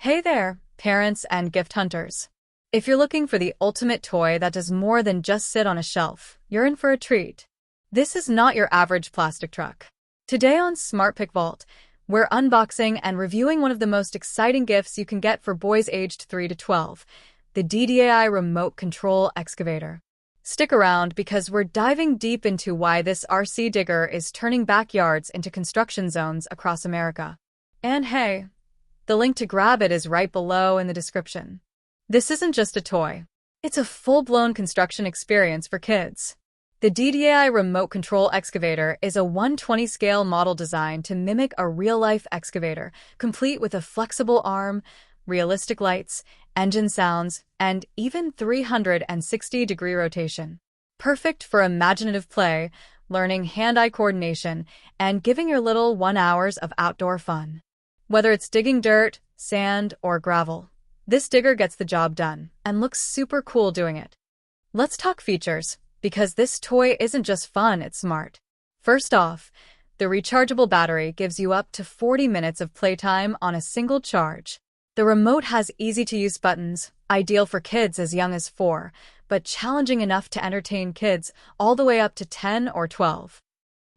Hey there, parents and gift hunters. If you're looking for the ultimate toy that does more than just sit on a shelf, you're in for a treat. This is not your average plastic truck. Today on SmartPick Vault, we're unboxing and reviewing one of the most exciting gifts you can get for boys aged 3 to 12, the DDAI Remote Control Excavator. Stick around because we're diving deep into why this RC digger is turning backyards into construction zones across America. And hey, the link to grab it is right below in the description. This isn't just a toy. It's a full-blown construction experience for kids. The DDAI Remote Control Excavator is a 1/20 scale model designed to mimic a real-life excavator, complete with a flexible arm, realistic lights, engine sounds, and even 360-degree rotation. Perfect for imaginative play, learning hand-eye coordination, and giving your little 1 hours of outdoor fun. Whether it's digging dirt, sand, or gravel, this digger gets the job done and looks super cool doing it. Let's talk features, because this toy isn't just fun, it's smart. First off, the rechargeable battery gives you up to 40 minutes of playtime on a single charge. The remote has easy-to-use buttons, ideal for kids as young as 4, but challenging enough to entertain kids all the way up to 10 or 12.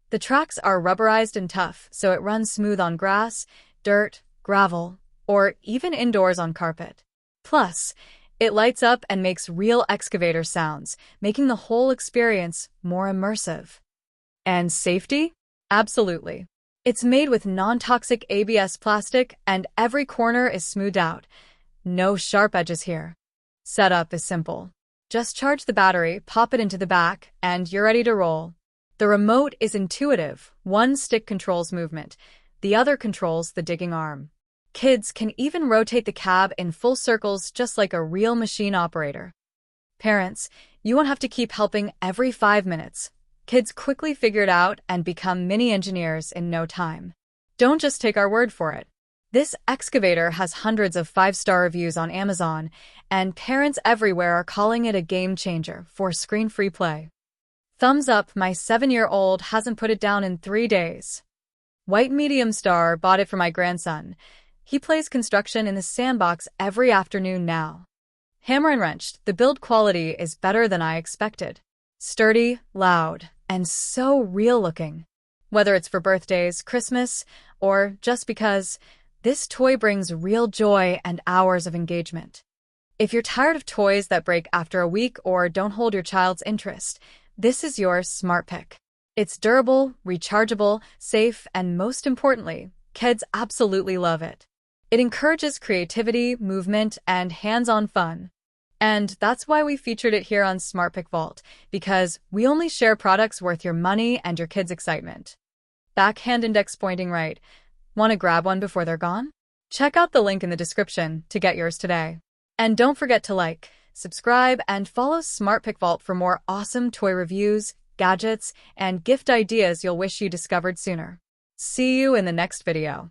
The tracks are rubberized and tough, so it runs smooth on grass, dirt, gravel, or even indoors on carpet. Plus, it lights up and makes real excavator sounds, making the whole experience more immersive. And safety? Absolutely. It's made with non-toxic ABS plastic and every corner is smoothed out. No sharp edges here. Setup is simple. Just charge the battery, pop it into the back, and you're ready to roll. The remote is intuitive. One stick controls movement. The other controls the digging arm. Kids can even rotate the cab in full circles just like a real machine operator. Parents, you won't have to keep helping every 5 minutes. Kids quickly figure it out and become mini engineers in no time. Don't just take our word for it. This excavator has hundreds of 5-star reviews on Amazon, and parents everywhere are calling it a game changer for screen-free play. Thumbs up, my 7-year-old hasn't put it down in 3 days. White medium star, bought it for my grandson. He plays construction in the sandbox every afternoon now. Hammer and wrenched, the build quality is better than I expected. Sturdy, loud, and so real-looking. Whether it's for birthdays, Christmas, or just because, this toy brings real joy and hours of engagement. If you're tired of toys that break after a week or don't hold your child's interest, this is your SmartPick. It's durable, rechargeable, safe, and most importantly, kids absolutely love it. It encourages creativity, movement, and hands-on fun. And that's why we featured it here on SmartPick Vault, because we only share products worth your money and your kids' excitement. Backhand index pointing right. Want to grab one before they're gone? Check out the link in the description to get yours today. And don't forget to like, subscribe, and follow SmartPick Vault for more awesome toy reviews, gadgets, and gift ideas you'll wish you discovered sooner. See you in the next video.